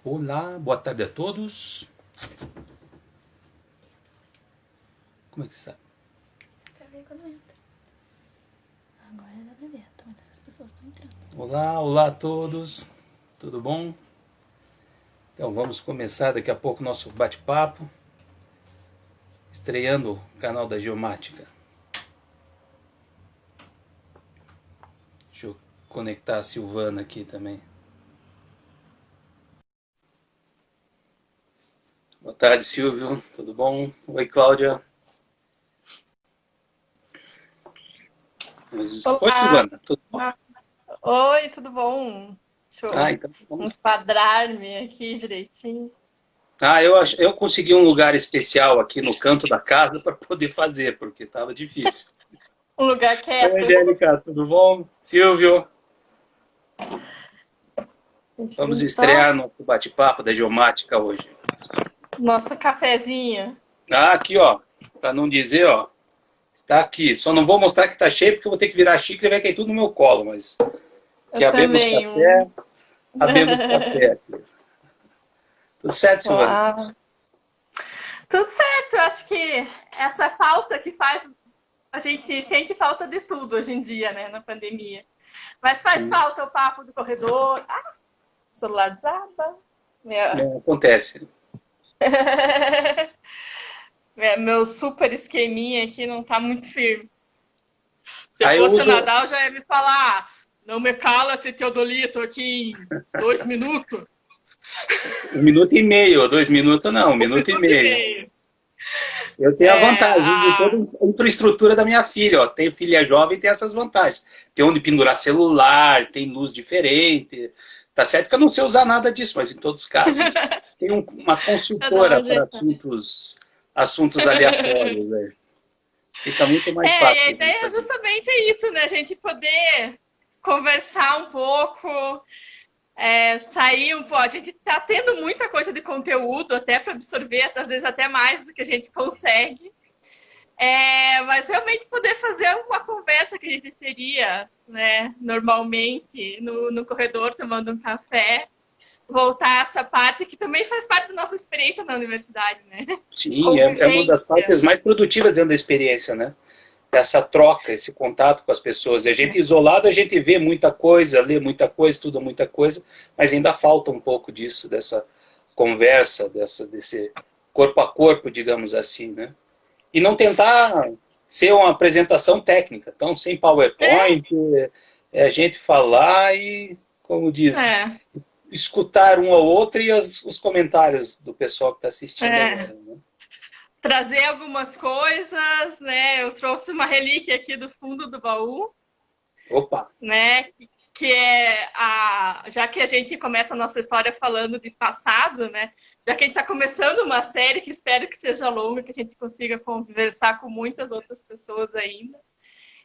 Olá, boa tarde a todos. Como é que está? Pra ver quando entra. Agora dá pra ver. Todas as pessoas estão entrando. Olá a todos. Tudo bom? Então vamos começar daqui a pouco o nosso bate-papo. Estreando o canal da Geomática. Deixa eu conectar a Silvana aqui também. Boa tarde, Silvio. Tudo bom? Oi, Cláudia. Oi, Olá! Silvana. Tudo bom? Oi, tudo bom? Deixa eu Então tá bom. enquadrar-me aqui direitinho. Eu consegui um lugar especial aqui no canto da casa para poder fazer, porque estava difícil. Um lugar Oi, quieto. Angélica, tudo bom? Silvio, Deixa eu vamos vir só. estrear no bate-papo da Geomática hoje. Nosso cafezinho. Aqui, ó, para não dizer, ó, está aqui. Só não vou mostrar que está cheio, porque eu vou ter que virar a xícara e vai cair tudo no meu colo, mas que Eu também. abemos café. Tudo certo, Silvana? Olá. Tudo certo, eu acho que essa falta que faz. A gente sente falta de tudo hoje em dia, né, na pandemia. Mas faz Sim, falta o papo do corredor. O celular desaba. acontece. Meu super esqueminha aqui não tá muito firme. Se eu Aí eu fosse o uso Nadal, já ia me falar: não me cala esse teodolito aqui em 2 minutos. 1 minuto e meio, 2 minutos não, um Um minuto e minuto e meio. meio. Eu tenho a É, vantagem de toda a infraestrutura da minha filha, ó. Tenho filha jovem e tem essas vantagens. Tem onde pendurar celular, tem luz diferente. Tá certo que eu não sei usar nada disso, mas em todos os casos tem uma pra dar consultora uma para jeito. assuntos aleatórios, né? Fica muito mais E a fácil de ideia é fazer. justamente isso, né? A gente poder conversar um pouco, sair um pouco. A gente tá tendo muita coisa de conteúdo até para absorver, às vezes até mais do que a gente consegue. Mas realmente poder fazer uma conversa que a gente teria, né, normalmente no corredor tomando um café, voltar a essa parte que também faz parte da nossa experiência na universidade, né? Sim, é uma das Convivência. partes mais produtivas dentro da experiência, né? Essa troca, esse contato com as pessoas. E a gente isolado, a gente vê muita coisa, lê muita coisa, estuda muita coisa, mas ainda falta um pouco disso, dessa conversa, desse corpo a corpo, digamos assim, né? E não tentar ser uma apresentação técnica. Então, sem É, PowerPoint, é a gente falar e, como diz, é, escutar um ao outro e os comentários do pessoal que está assistindo é. agora. Né? Trazer algumas coisas, né? Eu trouxe uma relíquia aqui do fundo do baú, Opa! né? Que já que a gente começa a nossa história falando de passado, né? Já que a gente está começando uma série que espero que seja longa, que a gente consiga conversar com muitas outras pessoas ainda.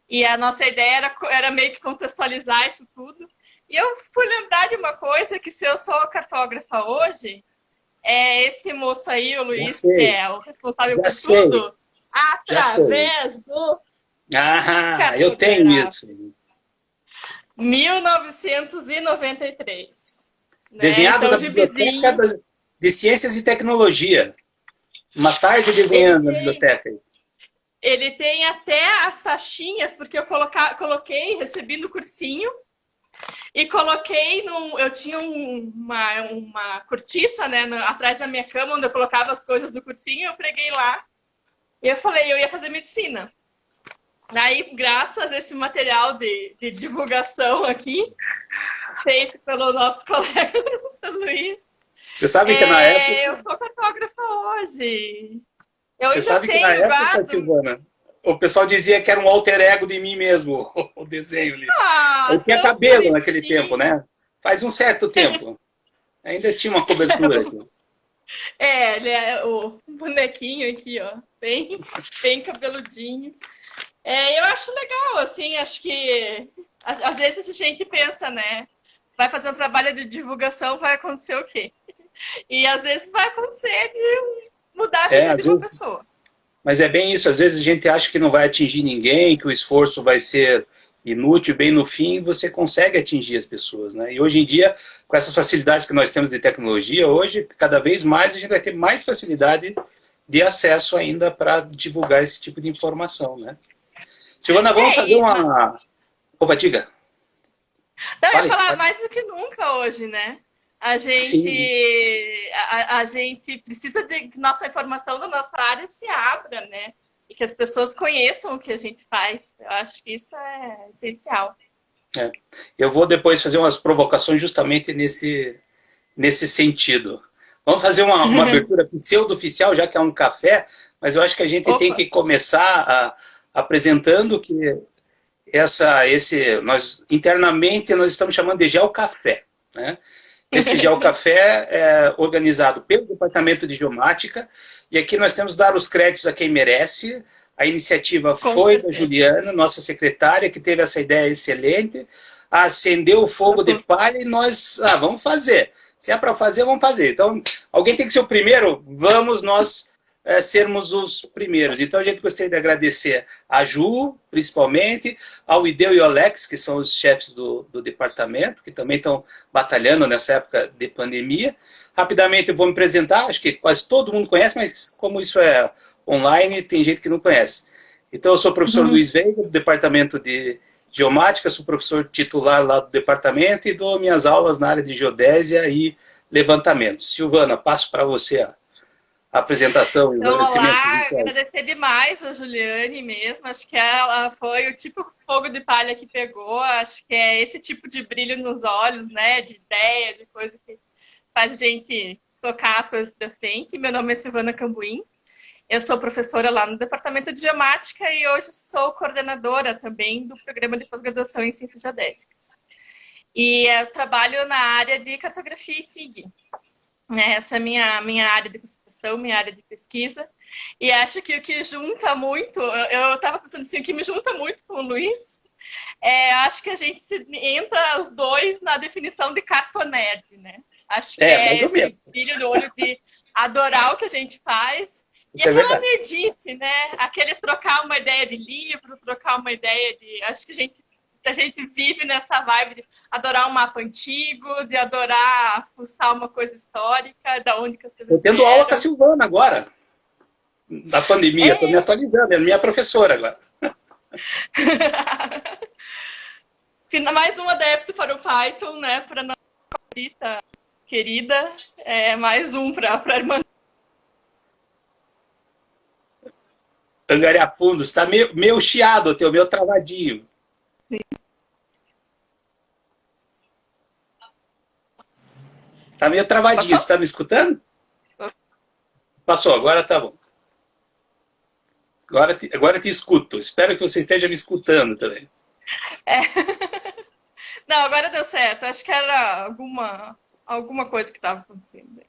E a nossa ideia era meio que contextualizar isso tudo. E eu fui lembrar de uma coisa, que se eu sou cartógrafa hoje, é esse moço aí, o Já Luiz, que sei, é o responsável já por sei, tudo, já sei. através do Eu tenho cartografia. isso. 1993. Né? Desenhado Então, da o Biblioteca gibizinho, de Ciências e Tecnologia. Uma tarde ele desenhando na tem, biblioteca. ele tem até as taxinhas, porque eu coloquei, recebi no cursinho, e coloquei eu tinha uma cortiça, né, atrás da minha cama, onde eu colocava as coisas do cursinho, eu preguei lá. E eu falei, eu ia fazer medicina. Daí, graças a esse material de divulgação aqui, feito pelo nosso colega Luiz, Você sabe que na eu época, sou cartógrafa hoje. Eu você ainda sabe que na tenho, época, guardo. Silvana, o pessoal dizia que era um alter ego de mim mesmo, o desenho ali. Eu tinha Tão cabelo naquele tempo, bonitinho. né? Faz um certo tempo. Ainda tinha uma cobertura aqui. Ele é o bonequinho aqui, ó, bem cabeludinho. Eu acho legal, assim, acho que às vezes a gente pensa, né? Vai fazer um trabalho de divulgação, vai acontecer o quê? E às vezes vai acontecer de mudar a vida de Às uma vezes. pessoa. Mas é bem isso. Às vezes a gente acha que não vai atingir ninguém, que o esforço vai ser inútil, bem no fim, você consegue atingir as pessoas, né? E hoje em dia, com essas facilidades que nós temos de tecnologia, hoje, cada vez mais, a gente vai ter mais facilidade de acesso ainda para divulgar esse tipo de informação, né? Silvana, vamos fazer uma... Opa, diga. Não, eu ia falar mais do que nunca hoje, né? A gente precisa de que nossa informação da nossa área se abra, né? E que as pessoas conheçam o que a gente faz. Eu acho que isso é essencial. Eu vou depois fazer umas provocações justamente nesse sentido. Vamos fazer uma abertura pseudo-oficial, já que é um café, mas eu acho que a gente tem que começar apresentando que nós internamente nós estamos chamando de Geocafé, né? Esse Geocafé é organizado pelo Departamento de Geomática, e aqui nós temos que dar os créditos a quem merece. A iniciativa foi da Juliana, nossa secretária, que teve essa ideia excelente, acendeu o fogo de palha e nós, vamos fazer. Se é para fazer, vamos fazer. Então, alguém tem que ser o primeiro, vamos nós sermos os primeiros. Então, a gente gostaria de agradecer a Ju, principalmente, ao Ideu e ao Alex, que são os chefes do departamento, que também estão batalhando nessa época de pandemia. Rapidamente, eu vou me apresentar, acho que quase todo mundo conhece, mas como isso é online, tem gente que não conhece. Então, eu sou o professor Luiz Veiga, do Departamento de Geomática, sou professor titular lá do departamento e dou minhas aulas na área de geodésia e levantamento. Silvana, passo para você a apresentação. Então, olá, agradecer demais a Juliane mesmo, acho que ela foi o tipo fogo de palha que pegou, acho que é esse tipo de brilho nos olhos, né, de ideia, de coisa que faz a gente tocar as coisas para frente. Meu nome é Silvana Cambuim, eu sou professora lá no Departamento de Geomática e hoje sou coordenadora também do Programa de Pós-Graduação em Ciências Geodésicas. E eu trabalho na área de cartografia e SIG. Essa é a minha área de concepção, minha área de pesquisa. E acho que o que junta muito, eu estava pensando assim, o que me junta muito com o Luiz, acho que a gente entra os dois na definição de cartonerd, né? Acho que esse brilho no olho de adorar o que a gente faz. E aquela nerdite, né? Aquele trocar uma ideia de livro, trocar uma ideia de... Acho que a gente vive nessa vibe de adorar um mapa antigo, de adorar fuçar uma coisa histórica, da onde que as coisas vieram. Eu tendo aula com a Silvana agora, da pandemia, estou me atualizando, é minha professora agora. Mais um adepto para o Python, né? Para a nossa querida, mais um para a irmã. Angariar fundos, está meio chiado, meio travadinho. Sim. Tá meio travadinho, você está me escutando? Passou, agora tá bom. Agora te escuto. Espero que você esteja me escutando também. Não, agora deu certo. Acho que era alguma coisa que estava acontecendo.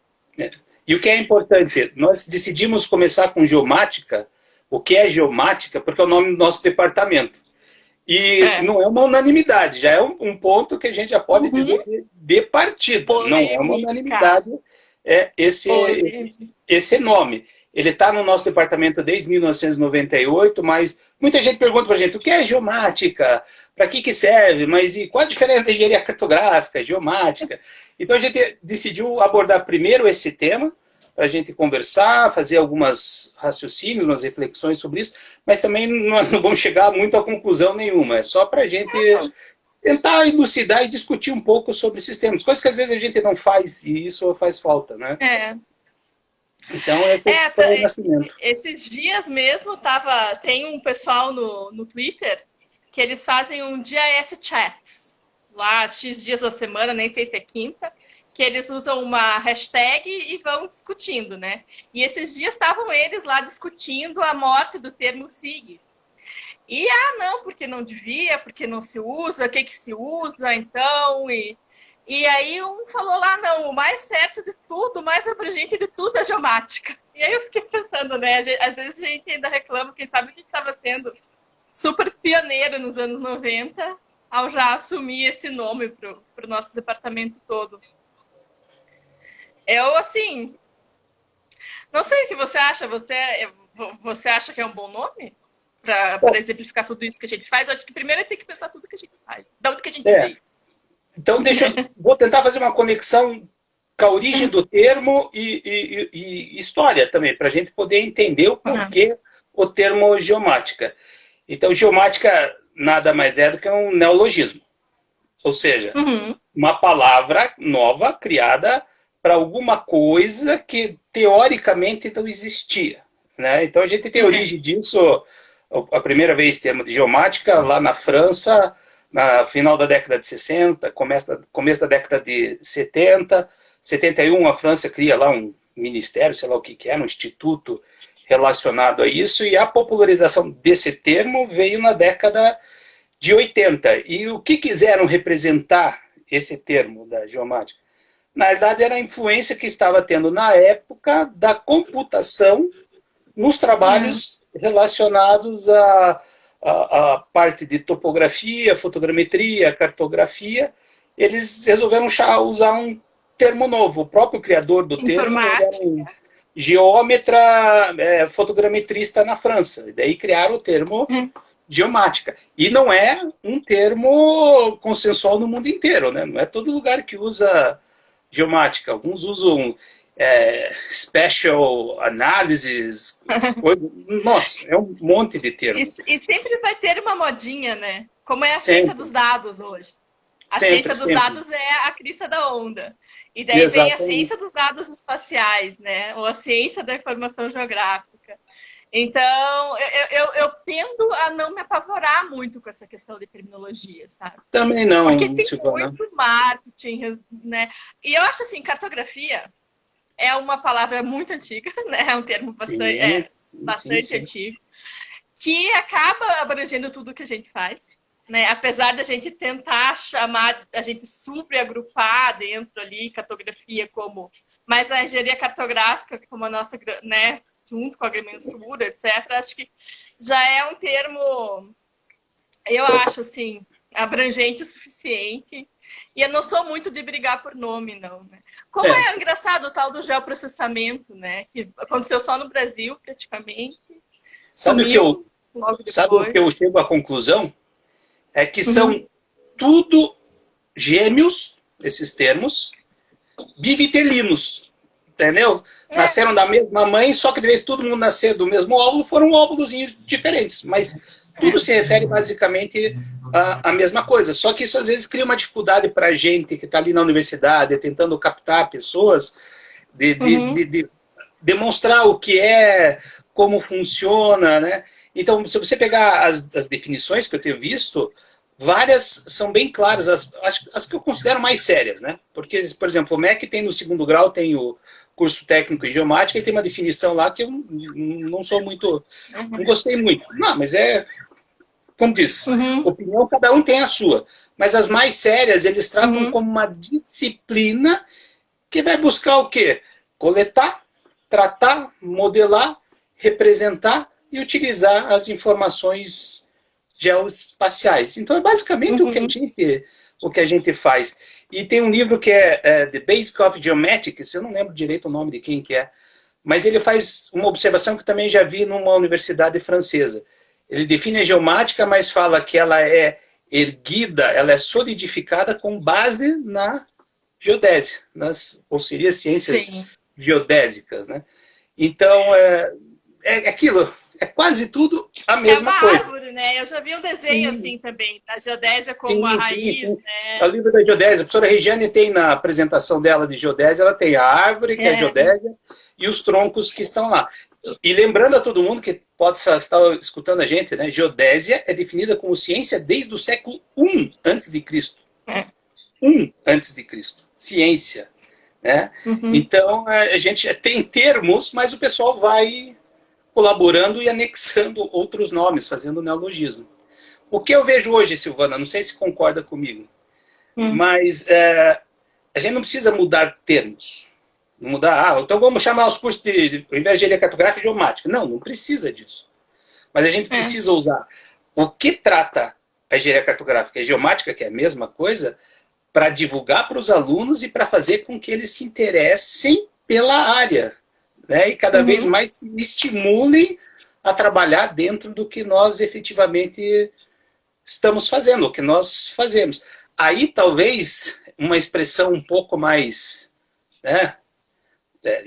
E o que é importante, nós decidimos começar com geomática. O que é geomática? Porque é o nome do nosso departamento. E não é uma unanimidade, já é um ponto que a gente já pode dizer de partida. Polêmica. Não é uma unanimidade esse nome. Ele está no nosso departamento desde 1998, mas muita gente pergunta para a gente, o que é geomática? Para que serve? Mas e qual a diferença da engenharia cartográfica, geomática? Então a gente decidiu abordar primeiro esse tema, para a gente conversar, fazer algumas raciocínios, umas reflexões sobre isso, mas também não vamos chegar muito a conclusão nenhuma, é só para a gente tentar elucidar e discutir um pouco sobre sistemas, coisas que às vezes a gente não faz, e isso faz falta, né? Então, foi o nascimento. Esses dias mesmo, tem um pessoal no Twitter que eles fazem um GIS Chats, lá X dias da semana, nem sei se é quinta, que eles usam uma hashtag e vão discutindo, né? E esses dias estavam eles lá discutindo a morte do termo SIG. E, não, porque não devia, porque não se usa, o que se usa, então... E aí um falou lá, não, o mais certo de tudo, o mais abrangente de tudo é geomática. E aí eu fiquei pensando, né? Às vezes a gente ainda reclama, quem sabe a gente estava sendo super pioneiro nos anos 90 ao já assumir esse nome para o nosso departamento todo. Eu, assim, não sei o que você acha. Você acha que é um bom nome? para exemplificar tudo isso que a gente faz, acho que primeiro tem que pensar tudo que a gente faz, da onde que a gente veio. Então, vou tentar fazer uma conexão com a origem do termo e história também, para a gente poder entender o porquê o termo geomática. Então, geomática nada mais é do que um neologismo. Ou seja, uma palavra nova criada para alguma coisa que teoricamente não existia. Né? Então, a gente tem origem disso, a primeira vez termo de geomática, lá na França, na final da década de 60, começo da década de 70, 71, a França cria lá um ministério, sei lá o que era, um instituto relacionado a isso, e a popularização desse termo veio na década de 80. E o que quiseram representar esse termo da geomática? Na verdade, era a influência que estava tendo na época da computação nos trabalhos relacionados a parte de topografia, fotogrametria, cartografia. Eles resolveram usar um termo novo. O próprio criador do termo era um geômetra, fotogrametrista na França. E daí criaram o termo geomática. E não é um termo consensual no mundo inteiro, né? Não é todo lugar que usa geomática. Alguns usam special analysis, nossa, é um monte de termos. E sempre vai ter uma modinha, né? Como é a ciência dos dados hoje. A ciência dos dados é a crista da onda. E daí vem a ciência dos dados espaciais, né? Ou a ciência da informação geográfica. Então, eu tendo a não me apavorar muito com essa questão de terminologia, sabe? Também não. Porque tem muito marketing, né? E eu acho assim, cartografia é uma palavra muito antiga, né? É um termo bastante antigo, que acaba abrangendo tudo que a gente faz, né? Apesar da gente tentar chamar, a gente subagrupar dentro ali cartografia como, mas a engenharia cartográfica como a nossa, né? Junto com a agrimensura, etc. Acho que já é um termo, eu acho assim, abrangente o suficiente. E eu não sou muito de brigar por nome, não. Né? Como é engraçado o tal do geoprocessamento, né? Que aconteceu só no Brasil, praticamente. Sabe o que eu chego à conclusão? É que são tudo gêmeos, esses termos, bivitelinos. Entendeu? Nasceram da mesma mãe, só que de vez todo mundo nascer do mesmo óvulo, foram óvulos diferentes. Mas tudo se refere basicamente a mesma coisa. Só que isso às vezes cria uma dificuldade para a gente que está ali na universidade, tentando captar pessoas, de demonstrar o que é, como funciona, né? Então, se você pegar as definições que eu tenho visto, várias são bem claras, as que eu considero mais sérias, né? Porque, por exemplo, o MEC tem no segundo grau, tem o curso técnico em geomática, e tem uma definição lá que eu não sou muito, não gostei muito. Não, mas como diz, opinião, cada um tem a sua. Mas as mais sérias, eles tratam como uma disciplina que vai buscar o quê? Coletar, tratar, modelar, representar e utilizar as informações geoespaciais. Então, é basicamente o que a gente faz. E tem um livro que é The Basics of Geomatics, eu não lembro direito o nome de quem que é, mas ele faz uma observação que também já vi numa universidade francesa. Ele define a geomática, mas fala que ela é erguida, ela é solidificada com base na geodésia, ou seria ciências geodésicas. Né? Então, é aquilo, é quase tudo a mesma coisa. É uma árvore, né? Eu já vi um desenho assim também, da geodésia como a raiz. Né? É o livro da geodésia. A professora Regiane tem na apresentação dela de geodésia, ela tem a árvore, que é a geodésia, e os troncos que estão lá. E lembrando a todo mundo que pode estar escutando a gente, né? Geodésia é definida como ciência desde o século I a.C. I a.C. Ciência. Né? Então, a gente tem termos, mas o pessoal vai colaborando e anexando outros nomes, fazendo neologismo. O que eu vejo hoje, Silvana, não sei se concorda comigo, mas a gente não precisa mudar termos. Não mudar, então vamos chamar os cursos ao invés de engenharia cartográfica, geomática. Não precisa disso. Mas a gente precisa usar o que trata a engenharia cartográfica e a geomática, que é a mesma coisa, para divulgar para os alunos e para fazer com que eles se interessem pela área. Né? E cada vez mais se estimulem a trabalhar dentro do que nós efetivamente estamos fazendo, o que nós fazemos. Aí, talvez, uma expressão um pouco mais, né,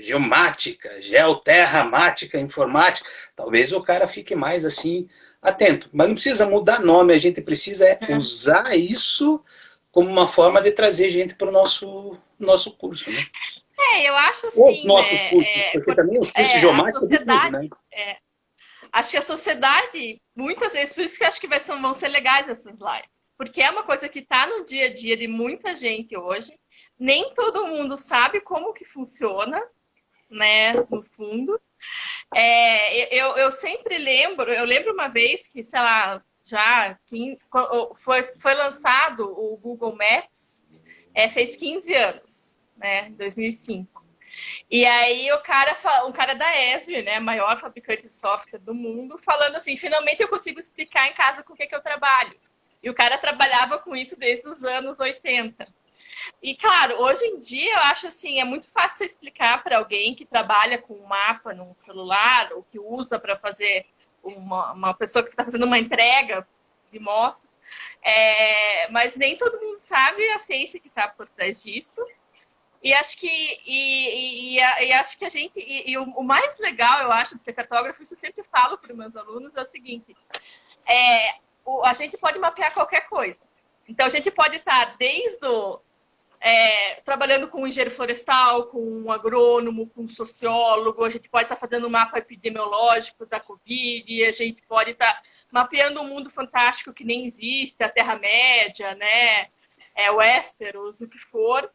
geomática, geoterramática, informática, talvez o cara fique mais assim, atento. Mas não precisa mudar nome, a gente precisa usar isso como uma forma de trazer gente para o nosso curso, né? Eu acho assim, os nossos cursos, porque também os cursos geomáticos... A sociedade, tudo, né? Acho que a sociedade, muitas vezes, por isso que eu acho que vão ser legais essas lives. Porque é uma coisa que está no dia a dia de muita gente hoje. Nem todo mundo sabe como que funciona, né, no fundo. Eu sempre lembro, uma vez que, sei lá, foi lançado o Google Maps, fez 15 anos, né, em 2005. E aí um cara da Esri, né, maior fabricante de software do mundo, falando assim, finalmente eu consigo explicar em casa com o que eu trabalho. E o cara trabalhava com isso desde os anos 80. E, claro, hoje em dia eu acho assim, é muito fácil você explicar para alguém que trabalha com um mapa num celular, ou que usa para fazer uma pessoa que está fazendo uma entrega de moto. Mas nem todo mundo sabe a ciência que está por trás disso. E acho que acho que a gente... o mais legal, eu acho, de ser cartógrafo, isso eu sempre falo para os meus alunos, é o seguinte. A gente pode mapear qualquer coisa. Então, a gente pode estar desde trabalhando com um engenheiro florestal, com um agrônomo, com um sociólogo, a gente pode estar fazendo um mapa epidemiológico da Covid, a gente pode estar mapeando um mundo fantástico que nem existe, a Terra-média, né? Westeros, o que for.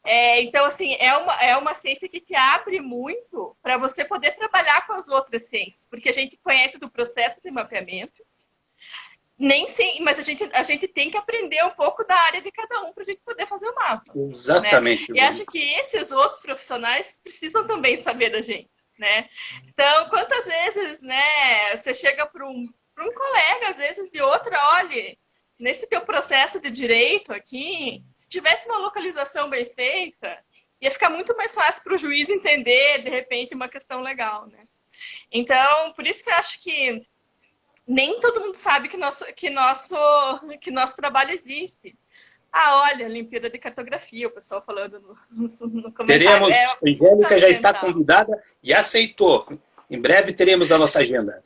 Então, assim, é uma ciência que te abre muito para você poder trabalhar com as outras ciências, porque a gente conhece do processo de mapeamento, mas a gente tem que aprender um pouco da área de cada um para a gente poder fazer o mapa. Exatamente. Né? E acho que esses outros profissionais precisam também saber da gente, né? Então, quantas vezes, né, você chega para um colega, às vezes de outra, olha, nesse teu processo de direito aqui, se tivesse uma localização bem feita, ia ficar muito mais fácil para o juiz entender, de repente, uma questão legal, né? Então, por isso que eu acho que nem todo mundo sabe que nosso trabalho existe. Olha, Olimpíada de Cartografia, o pessoal falando no comentário. Teremos, a Angélica já está convidada e aceitou. Em breve teremos na nossa agenda.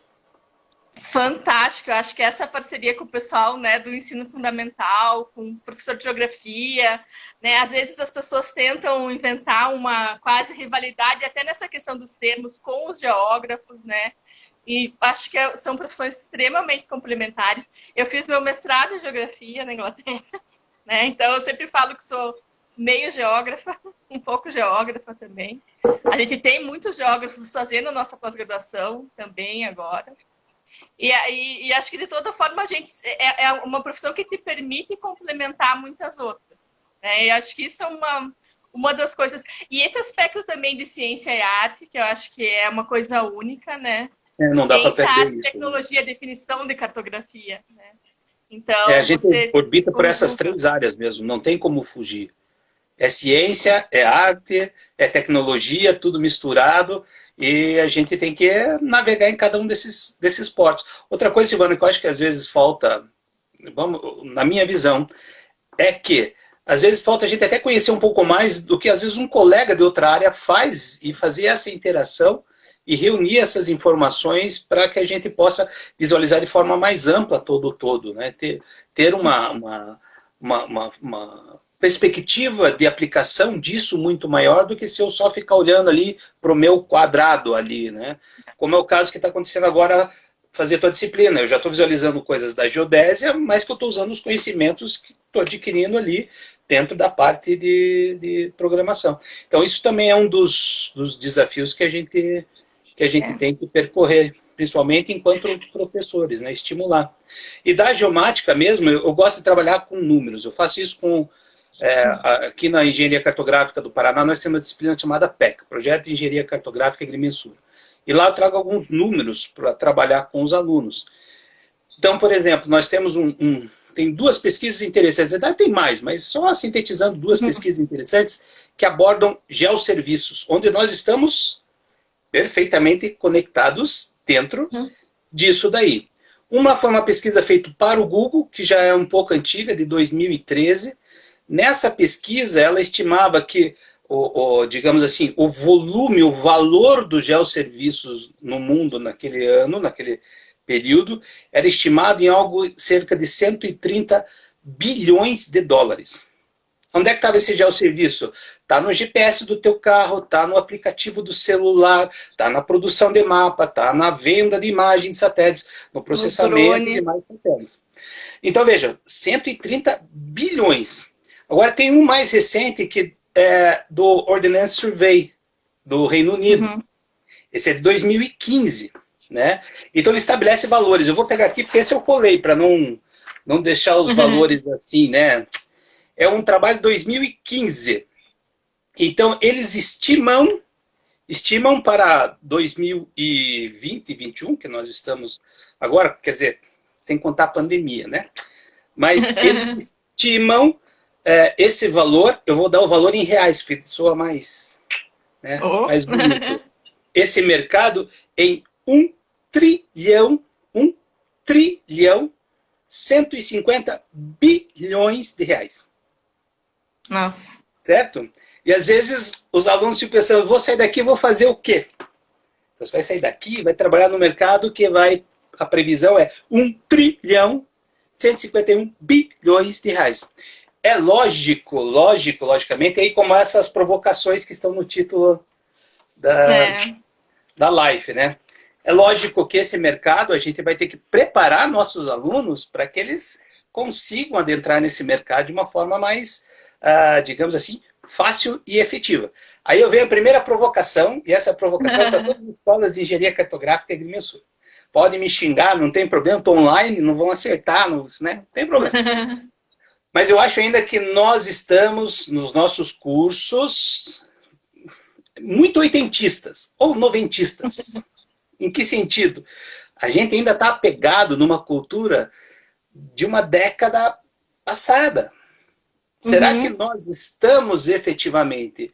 Fantástico, eu acho que essa parceria com o pessoal, né, do ensino fundamental, com o professor de geografia, né, às vezes as pessoas tentam inventar uma quase rivalidade até nessa questão dos termos com os geógrafos, né, e acho que são profissões extremamente complementares. Eu fiz meu mestrado em geografia na Inglaterra, né, então eu sempre falo que sou meio geógrafa, um pouco geógrafa também. A gente tem muitos geógrafos fazendo a nossa pós-graduação também agora. E acho que, de toda forma, a gente é uma profissão que te permite complementar muitas outras. Né? E acho que isso é uma das coisas... E esse aspecto também de ciência e arte, que eu acho que é uma coisa única, né? Não dá para perder arte, isso. Tecnologia, definição de cartografia. Né? Então, a gente orbita por essas três áreas mesmo, não tem como fugir. É ciência, é arte, é tecnologia, tudo misturado, e a gente tem que navegar em cada um desses portos. Outra coisa, Silvana, que eu acho que às vezes falta, na minha visão, é que às vezes falta a gente até conhecer um pouco mais do que às vezes um colega de outra área faz e fazer essa interação e reunir essas informações para que a gente possa visualizar de forma mais ampla todo, né? Ter uma perspectiva de aplicação disso muito maior do que se eu só ficar olhando ali para o meu quadrado ali, né? Como é o caso que está acontecendo agora, fazer a tua disciplina. Eu já estou visualizando coisas da geodésia, mas que eu estou usando os conhecimentos que estou adquirindo ali dentro da parte de programação. Então, isso também é um dos desafios que a gente tem que percorrer, principalmente enquanto professores, né? Estimular. E da geomática mesmo, eu gosto de trabalhar com números. Eu faço isso com... aqui na Engenharia Cartográfica do Paraná, nós temos uma disciplina chamada PEC, Projeto de Engenharia Cartográfica e Agrimensura. E lá eu trago alguns números para trabalhar com os alunos. Então, por exemplo, nós temos tem duas pesquisas interessantes, na verdade tem mais, mas só sintetizando duas pesquisas interessantes que abordam geosserviços, onde nós estamos perfeitamente conectados dentro disso daí. Uma foi uma pesquisa feita para o Google, que já é um pouco antiga, de 2013. Nessa pesquisa, ela estimava que, digamos assim, o volume, o valor dos geosserviços no mundo naquele ano, naquele período, era estimado em algo cerca de 130 bilhões de dólares. Onde é que estava esse geosserviço? Está no GPS do teu carro, está no aplicativo do celular, está na produção de mapa, está na venda de imagens de satélites, no processamento de imagens de satélites. Então, veja, 130 bilhões. Agora tem um mais recente que é do Ordnance Survey, do Reino Unido. Uhum. Esse é de 2015. Né? Então ele estabelece valores. Eu vou pegar aqui porque esse eu colei, para não deixar os valores assim, né? É um trabalho de 2015. Então, eles estimam para 2020 e 2021, que nós estamos agora, quer dizer, sem contar a pandemia, né? Mas eles estimam esse valor, eu vou dar o valor em reais, porque soa mais, né, mais bonito. Esse mercado em 1 trilhão, 150 bilhões de reais. Nossa. Certo? E às vezes os alunos ficam pensando, vou sair daqui, vou fazer o quê? Então você vai sair daqui, vai trabalhar no mercado que a previsão é 1 trilhão, 151 bilhões de reais. É logicamente, aí como essas provocações que estão no título da live, né? É lógico que esse mercado, a gente vai ter que preparar nossos alunos para que eles consigam adentrar nesse mercado de uma forma mais, digamos assim, fácil e efetiva. Aí eu venho a primeira provocação, e essa provocação é para todas as escolas de engenharia cartográfica e agrimensura. Podem me xingar, não tem problema, estou online, não vão acertar, não tem problema. Mas eu acho ainda que nós estamos, nos nossos cursos, muito oitentistas, ou noventistas. Em que sentido? A gente ainda está apegado numa cultura de uma década passada. Será que nós estamos efetivamente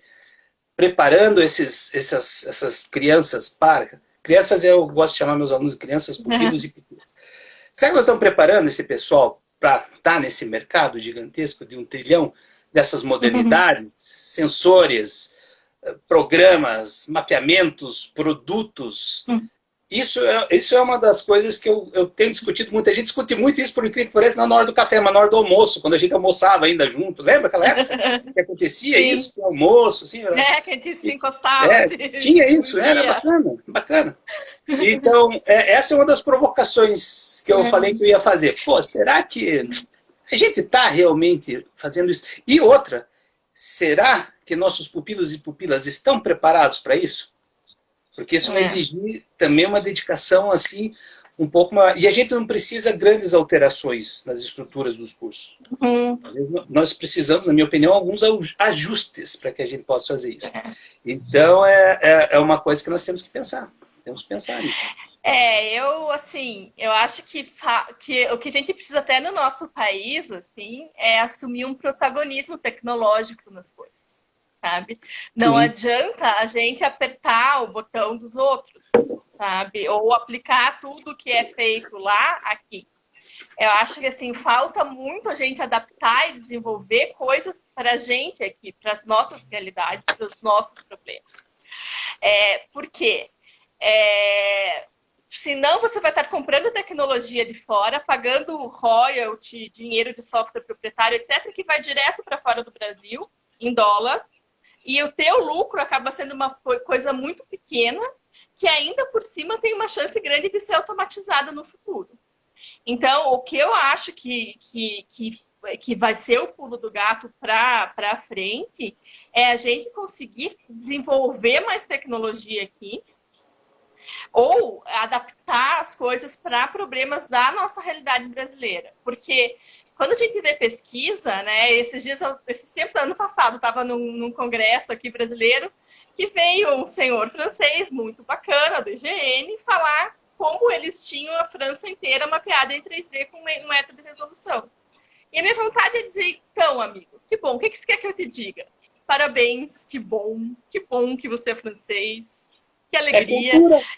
preparando essas crianças para... Crianças, eu gosto de chamar meus alunos de crianças, pupilos e pupilas. Será que nós estamos preparando esse pessoal para estar nesse mercado gigantesco de 1 trilhão dessas modalidades, sensores, programas, mapeamentos, produtos? Isso é uma das coisas que eu tenho discutido muito. A gente discute muito isso, por incrível que pareça, na hora do café, mas na hora do almoço, quando a gente almoçava ainda junto. Lembra aquela época que acontecia isso, o almoço? Assim, que a gente se encostava. Tinha isso, era bacana. Então, essa é uma das provocações que eu falei que eu ia fazer. Pô, será que a gente está realmente fazendo isso? E outra, será que nossos pupilos e pupilas estão preparados para isso? Porque isso vai exigir também uma dedicação assim, um pouco maior. E a gente não precisa grandes alterações nas estruturas dos cursos. Nós precisamos, na minha opinião, alguns ajustes para que a gente possa fazer isso. Então, é uma coisa que nós temos que pensar. Temos que pensar nisso. Eu acho que o que a gente precisa até no nosso país, assim, é assumir um protagonismo tecnológico nas coisas. Sabe? Não adianta a gente apertar o botão dos outros, sabe? Ou aplicar tudo que é feito lá, aqui. Eu acho que, assim, falta muito a gente adaptar e desenvolver coisas para a gente aqui, para as nossas realidades, para os nossos problemas. Por quê? Senão você vai estar comprando tecnologia de fora, pagando royalty, dinheiro de software proprietário, etc., que vai direto para fora do Brasil, em dólar. E o teu lucro acaba sendo uma coisa muito pequena, que ainda por cima tem uma chance grande de ser automatizada no futuro. Então, o que eu acho que vai ser o pulo do gato para frente é a gente conseguir desenvolver mais tecnologia aqui, ou adaptar as coisas para problemas da nossa realidade brasileira. Porque quando a gente vê pesquisa, né, esses tempos, ano passado, estava num congresso aqui brasileiro, que veio um senhor francês muito bacana, do IGN, falar como eles tinham a França inteira mapeada em 3D com 1 metro de resolução. E a minha vontade é dizer, então, amigo, que bom, o que você quer que eu te diga? Parabéns, que bom que você é francês, que alegria.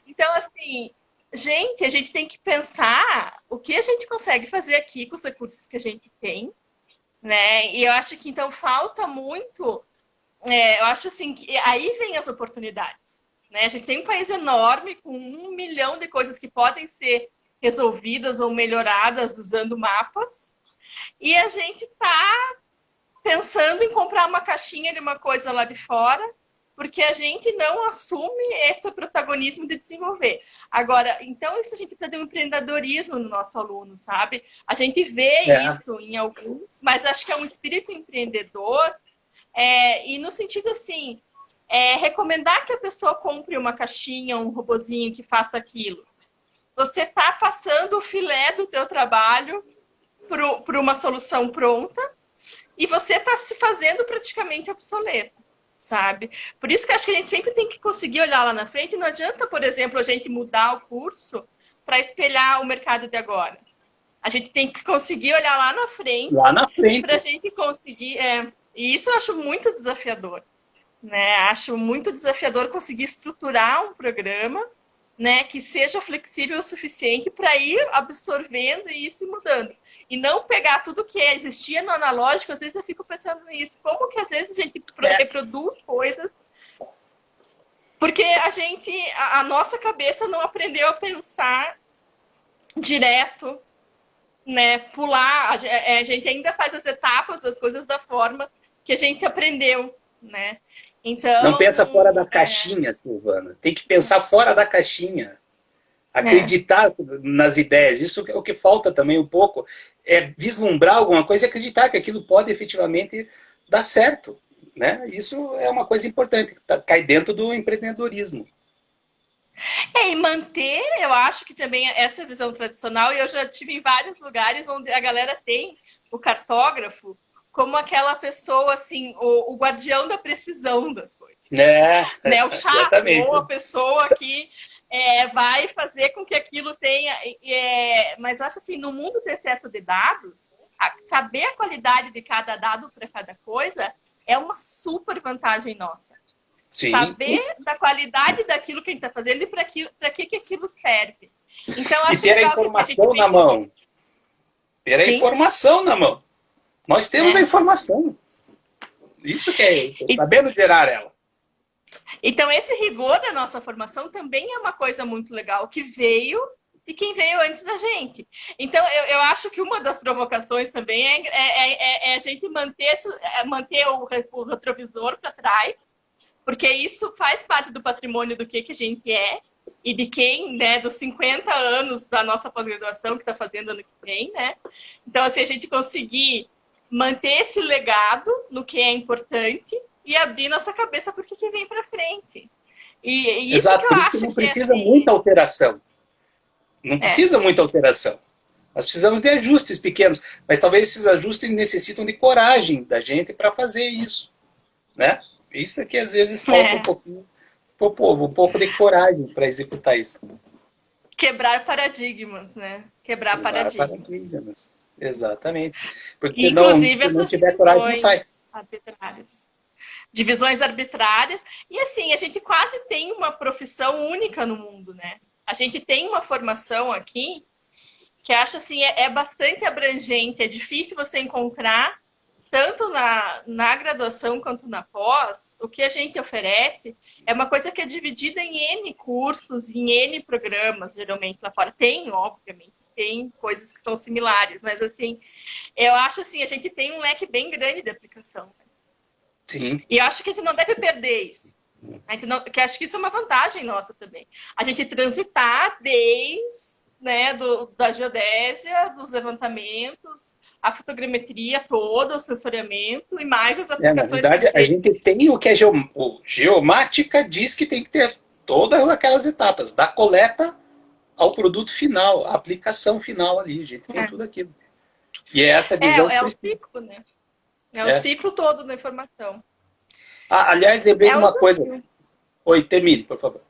Então, assim, gente, a gente tem que pensar o que a gente consegue fazer aqui com os recursos que a gente tem, né? E eu acho que então falta muito. Eu acho assim que aí vem as oportunidades, né? A gente tem um país enorme com 1 milhão de coisas que podem ser resolvidas ou melhoradas usando mapas, e a gente está pensando em comprar uma caixinha de uma coisa lá de fora, porque a gente não assume esse protagonismo de desenvolver. Agora, então isso a gente precisa de um empreendedorismo no nosso aluno, sabe? A gente vê isso em alguns, mas acho que é um espírito empreendedor, e no sentido assim, recomendar que a pessoa compre uma caixinha, um robozinho que faça aquilo. Você está passando o filé do teu trabalho para uma solução pronta e você está se fazendo praticamente obsoleto, sabe? Por isso que acho que a gente sempre tem que conseguir olhar lá na frente. Não adianta, por exemplo, a gente mudar o curso para espelhar o mercado de agora. A gente tem que conseguir olhar lá na frente para a gente conseguir... E isso eu acho muito desafiador, né? Acho muito desafiador conseguir estruturar um programa, né, que seja flexível o suficiente para ir absorvendo e ir se mudando. E não pegar tudo que existia no analógico. Às vezes eu fico pensando nisso. Como que às vezes a gente reproduz coisas porque a nossa cabeça não aprendeu a pensar direto, né, pular. A gente ainda faz as etapas das coisas da forma que a gente aprendeu, né? Então, não pensa fora da caixinha, Silvana. Tem que pensar fora da caixinha. Acreditar nas ideias. Isso é o que falta também um pouco. É vislumbrar alguma coisa e acreditar que aquilo pode efetivamente dar certo, né? Isso é uma coisa importante, que cai dentro do empreendedorismo. E manter, eu acho que também essa visão tradicional, e eu já tive em vários lugares onde a galera tem o cartógrafo como aquela pessoa, assim, o guardião da precisão das coisas. Né? O chato, ou a pessoa que vai fazer com que aquilo tenha... mas eu acho assim, no mundo do excesso de dados, saber a qualidade de cada dado para cada coisa é uma super vantagem nossa. Sim. Saber da qualidade daquilo que a gente está fazendo e para que aquilo serve. Então, acho e ter a informação na mão. Ter a informação na mão. Nós temos a informação. Isso que é, sabendo gerar ela. Então, esse rigor da nossa formação também é uma coisa muito legal, que veio de quem veio antes da gente. Então, eu acho que uma das provocações também é a gente manter o retrovisor para trás, porque isso faz parte do patrimônio do que a gente é e de quem, né, dos 50 anos da nossa pós-graduação que está fazendo ano que vem, né? Então, assim, a gente conseguir manter esse legado no que é importante e abrir nossa cabeça para o que vem para frente. E isso exato, que eu acho que não que precisa muita alteração. Não precisa muita alteração. Nós precisamos de ajustes pequenos, mas talvez esses ajustes necessitam de coragem da gente para fazer isso, né? Isso é que às vezes falta um pouquinho pro povo, um pouco de coragem para executar isso. Quebrar paradigmas, né? Quebrar paradigmas. Exatamente. Porque inclusive, se não tiver coragem, não sai. Arbitrárias. Divisões arbitrárias. E assim, a gente quase tem uma profissão única no mundo, né? A gente tem uma formação aqui que acho assim, é bastante abrangente. É difícil você encontrar, tanto na graduação quanto na pós, o que a gente oferece é uma coisa que é dividida em N cursos, em N programas, geralmente lá fora. Tem, obviamente, tem coisas que são similares, mas assim, eu acho assim, a gente tem um leque bem grande de aplicação. Sim. E eu acho que a gente não deve perder isso. Que acho que isso é uma vantagem nossa também. A gente transitar desde, né, da geodésia, dos levantamentos, a fotogrametria toda, o sensoriamento e mais as aplicações. Na verdade, a gente tem o que geomática diz que tem que ter todas aquelas etapas, da coleta ao produto final, a aplicação final ali, a gente tem tudo aquilo. E é essa visão. É o ciclo, né? O ciclo todo da informação. Aliás, lembrei de uma coisa. Oi, termine, por favor.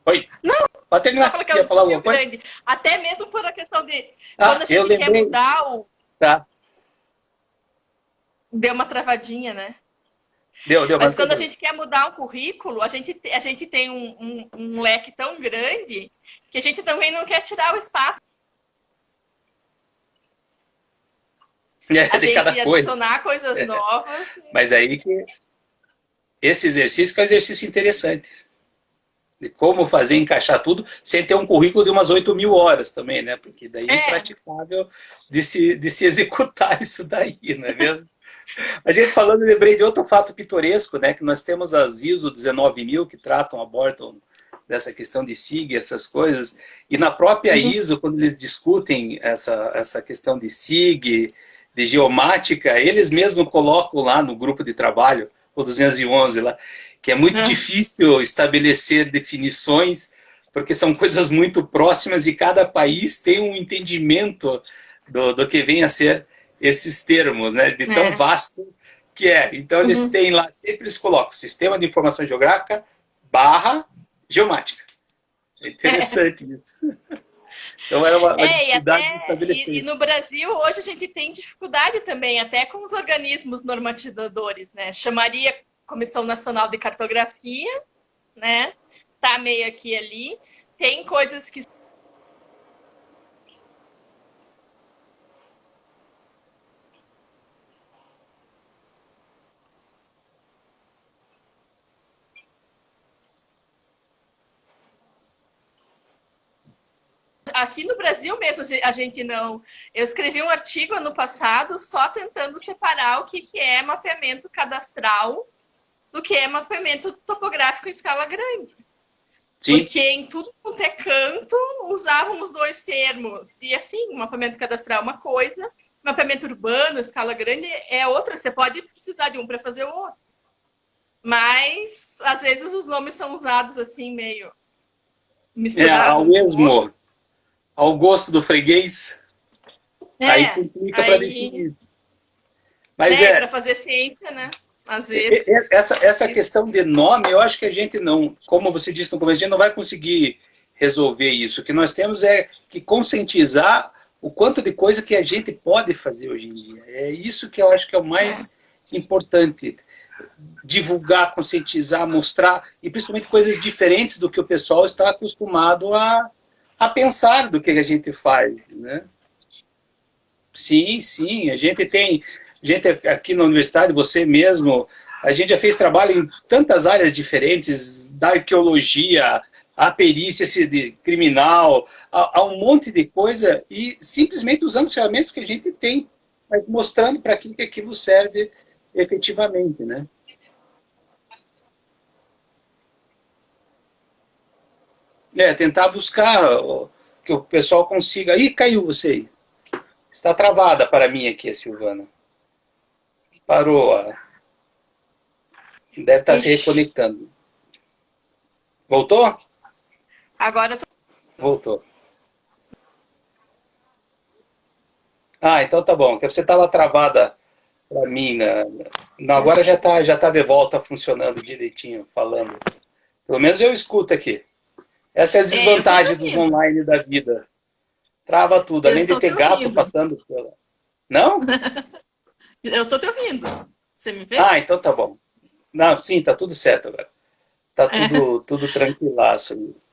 Oi. Não, pode terminar. Você ia falar alguma coisa? Grande. Até mesmo por a questão de quando a gente quer mudar o... Tá. Deu uma travadinha, né? Deu, Mas mas quando a tudo. gente quer mudar um currículo, a gente tem um leque tão grande que a gente também não quer tirar o espaço. A De cada gente coisa. adicionar coisas novas. Mas aí que esse exercício que é um exercício interessante. De como fazer encaixar tudo sem ter um currículo de umas 8.000 horas também, né? Porque daí é impraticável de se executar isso daí, não é mesmo? A gente falando, lembrei de outro fato pitoresco, né? Que nós temos as ISO 19000 que tratam, abordam dessa questão de SIG, essas coisas. E na própria ISO, quando eles discutem essa questão de SIG, de geomática, eles mesmos colocam lá no grupo de trabalho, o 211 lá, que é muito difícil estabelecer definições, porque são coisas muito próximas e cada país tem um entendimento do que vem a ser esses termos, né, de tão vasto que é. Então, eles têm lá, sempre eles colocam Sistema de Informação Geográfica / Geomática. É interessante isso. Então, era uma dificuldade de estabelecer. E no Brasil, hoje, a gente tem dificuldade também, até com os organismos normatizadores, né? Chamaria Comissão Nacional de Cartografia, né? Tá meio aqui e ali. Tem coisas que aqui no Brasil mesmo a gente não. Eu escrevi um artigo ano passado só tentando separar o que é mapeamento cadastral do que é mapeamento topográfico em escala grande. Sim. Porque em tudo quanto é canto usávamos dois termos. E assim, mapeamento cadastral é uma coisa, mapeamento urbano, escala grande, é outra. Você pode precisar de um para fazer o outro. Mas, às vezes, os nomes são usados assim, meio misturados. Ao mesmo, ao gosto do freguês, aí complica para definir. Mas para fazer ciência, né? Às vezes. Essa questão de nome, eu acho que a gente não, como você disse no começo, a gente não vai conseguir resolver isso. O que nós temos é que conscientizar o quanto de coisa que a gente pode fazer hoje em dia. É isso que eu acho que é o mais importante. Divulgar, conscientizar, mostrar, e principalmente coisas diferentes do que o pessoal está acostumado a pensar do que a gente faz, né? Sim, sim, a gente tem... Gente aqui na universidade, você mesmo, a gente já fez trabalho em tantas áreas diferentes, da arqueologia, a perícia criminal, a um monte de coisa, e simplesmente usando as ferramentas que a gente tem, mostrando para que aquilo serve efetivamente, né? Tentar buscar que o pessoal consiga... Ih, caiu você aí. Está travada para mim aqui, a Silvana. Parou. Deve estar se reconectando. Voltou? Agora eu tô... Voltou. Então tá bom. Porque você estava travada para mim. Não, agora já tá de volta funcionando direitinho, falando. Pelo menos eu escuto aqui. Essa é a desvantagem dos online da vida. Trava tudo. Além de ter gato passando pela... Não? Eu estou te ouvindo. Você me vê? Então tá bom. Não, sim, tá tudo certo agora. Tá tudo tranquilaço mesmo.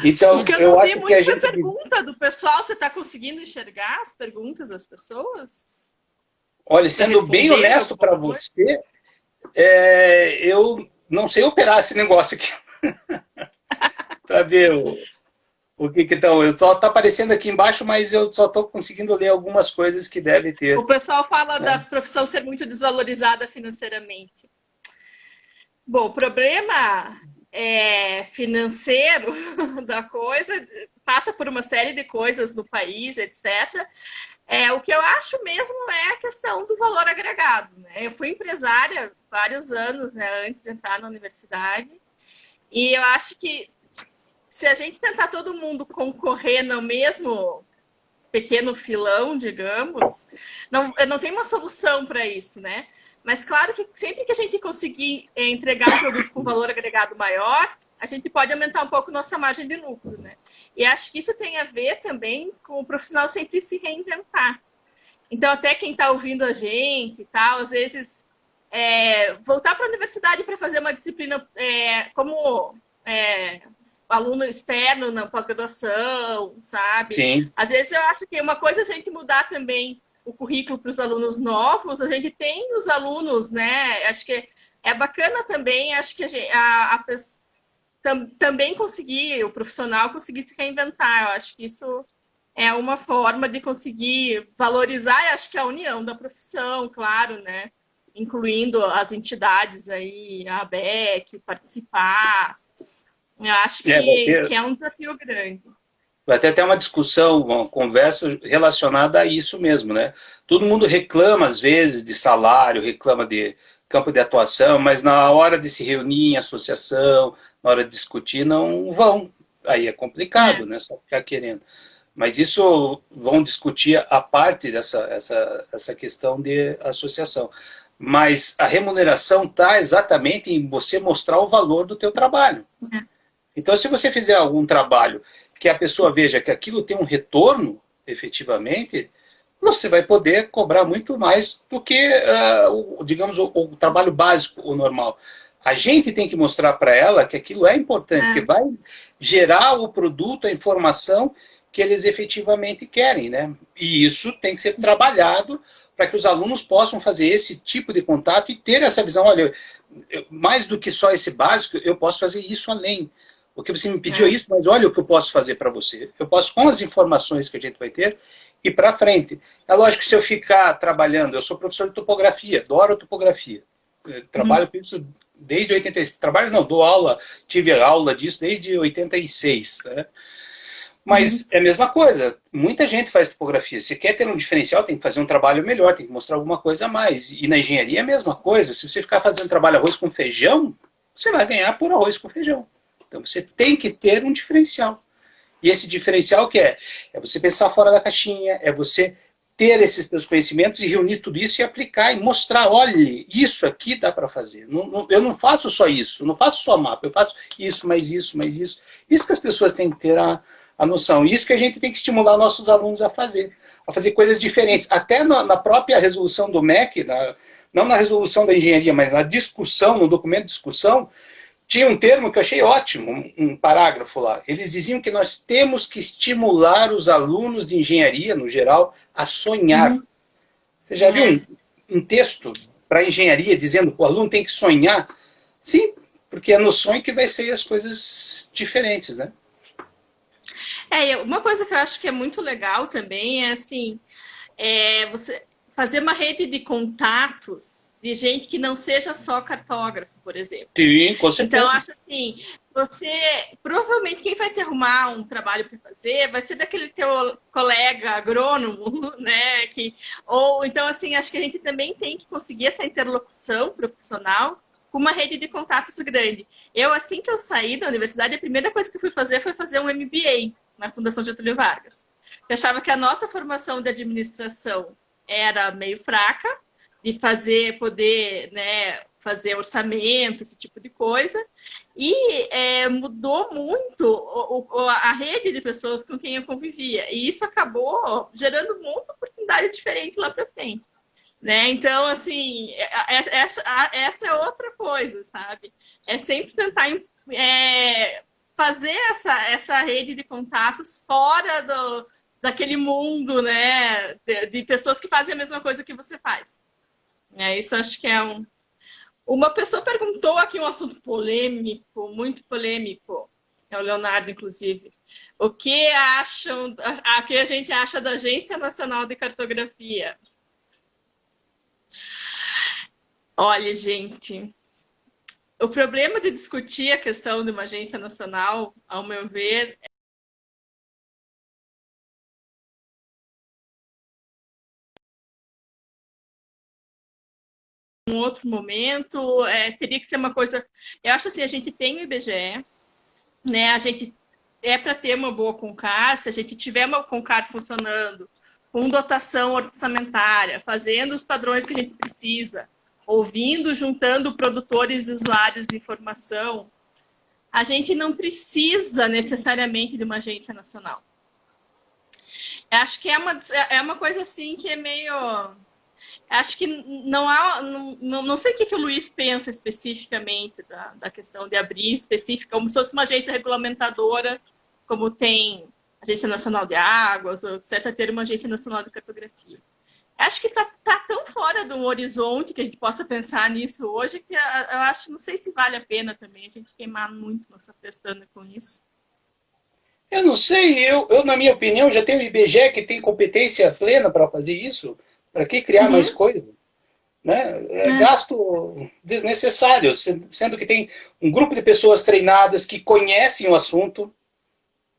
Então, eu acho que a gente... pergunta do pessoal, você está conseguindo enxergar as perguntas das pessoas? Olha, sendo bem honesto para você, eu não sei operar esse negócio aqui. Para ver o que estão... Só está aparecendo aqui embaixo, mas eu só estou conseguindo ler algumas coisas que deve ter. O pessoal fala da profissão ser muito desvalorizada financeiramente. Bom, o problema financeiro da coisa passa por uma série de coisas no país, etc. O que eu acho mesmo é a questão do valor agregado, né? Eu fui empresária vários anos, né, antes de entrar na universidade, e eu acho que se a gente tentar todo mundo concorrer no mesmo pequeno filão, digamos, não tem uma solução para isso, né? Mas claro que sempre que a gente conseguir entregar um produto com valor agregado maior, a gente pode aumentar um pouco nossa margem de lucro, né? E acho que isso tem a ver também com o profissional sempre se reinventar. Então, até quem está ouvindo a gente e tal, às vezes voltar para a universidade para fazer uma disciplina como aluno externo na pós-graduação, sabe? Sim. Às vezes eu acho que uma coisa é a gente mudar também o currículo para os alunos novos, a gente tem os alunos, né? Acho que é bacana também, acho que também conseguir, o profissional conseguir se reinventar. Eu acho que isso é uma forma de conseguir valorizar, acho que a união da profissão, claro, né? Incluindo as entidades aí, a ABEC, participar. Eu acho que é um desafio grande. Vai ter até uma discussão, uma conversa relacionada a isso mesmo, né? Todo mundo reclama, às vezes, de salário, reclama de campo de atuação, mas na hora de se reunir em associação, na hora de discutir, não vão. Aí é complicado, né? Só ficar querendo. Mas isso vão discutir a parte essa questão de associação. Mas a remuneração está exatamente em você mostrar o valor do teu trabalho. Então, se você fizer algum trabalho que a pessoa veja que aquilo tem um retorno, efetivamente, você vai poder cobrar muito mais do que, digamos, o trabalho básico, o normal. A gente tem que mostrar para ela que aquilo é importante, que vai gerar o produto, a informação que eles efetivamente querem, né? E isso tem que ser trabalhado para que os alunos possam fazer esse tipo de contato e ter essa visão, olha, mais do que só esse básico, eu posso fazer isso além. O que você me pediu é isso, mas olha o que eu posso fazer para você. Eu posso, com as informações que a gente vai ter, ir para frente. É lógico que se eu ficar trabalhando, eu sou professor de topografia, adoro topografia. Eu trabalho com isso desde 86. Trabalho não, dou aula, tive aula disso desde 86, né? Mas é a mesma coisa. Muita gente faz topografia. Se quer ter um diferencial, tem que fazer um trabalho melhor, tem que mostrar alguma coisa a mais. E na engenharia é a mesma coisa. Se você ficar fazendo trabalho arroz com feijão, você vai ganhar por arroz com feijão. Então você tem que ter um diferencial. E esse diferencial que é você pensar fora da caixinha, é você ter esses seus conhecimentos e reunir tudo isso e aplicar e mostrar, olha, isso aqui dá para fazer. Eu não faço só isso, não faço só mapa, eu faço isso, mais isso, mais isso. Isso que as pessoas têm que ter a noção. Isso que a gente tem que estimular nossos alunos a fazer coisas diferentes. Até na própria resolução do MEC, não na resolução da engenharia, mas na discussão, no documento de discussão, tinha um termo que eu achei ótimo, um parágrafo lá. Eles diziam que nós temos que estimular os alunos de engenharia, no geral, a sonhar. Você já viu um texto para engenharia dizendo que o aluno tem que sonhar? Sim, porque é no sonho que vai ser as coisas diferentes, né? Uma coisa que eu acho que é muito legal também é assim, você fazer uma rede de contatos de gente que não seja só cartógrafo, por exemplo. Sim, com certeza. Então, acho assim, provavelmente quem vai te arrumar um trabalho para fazer vai ser daquele teu colega agrônomo, né? Ou então, assim, acho que a gente também tem que conseguir essa interlocução profissional com uma rede de contatos grande. Eu, assim que eu saí da universidade, a primeira coisa que eu fui fazer foi fazer um MBA na Fundação Getúlio Vargas. Eu achava que a nossa formação de administração era meio fraca, de poder, né, fazer orçamento, esse tipo de coisa, e mudou muito a rede de pessoas com quem eu convivia, e isso acabou gerando muita oportunidade diferente lá para frente. Né? Então, assim, essa é outra coisa, sabe? É sempre tentar fazer essa rede de contatos fora daquele mundo, né? De pessoas que fazem a mesma coisa que você faz. Isso acho que é Uma pessoa perguntou aqui um assunto polêmico, muito polêmico, é o Leonardo, inclusive. O que a gente acha da Agência Nacional de Cartografia? Olha, gente, o problema de discutir a questão de uma agência nacional, ao meu ver, um outro momento, teria que ser uma coisa. Eu acho assim, a gente tem o IBGE, né? A gente para ter uma boa Concar, se a gente tiver uma Concar funcionando, com dotação orçamentária, fazendo os padrões que a gente precisa, ouvindo, juntando produtores e usuários de informação, a gente não precisa necessariamente de uma agência nacional. Eu acho que é uma coisa assim que é meio... Acho que não há, não sei o que o Luiz pensa especificamente da questão de abrir específica, como se fosse uma agência regulamentadora, como tem a Agência Nacional de Águas, ou etc., ter uma Agência Nacional de Cartografia. Acho que está tão fora do horizonte que a gente possa pensar nisso hoje que eu acho, não sei se vale a pena também a gente queimar muito nossa pestana com isso. Eu não sei, na minha opinião, já tenho o IBGE que tem competência plena para fazer isso. Para que criar mais coisa? Né? É gasto desnecessário, sendo que tem um grupo de pessoas treinadas que conhecem o assunto,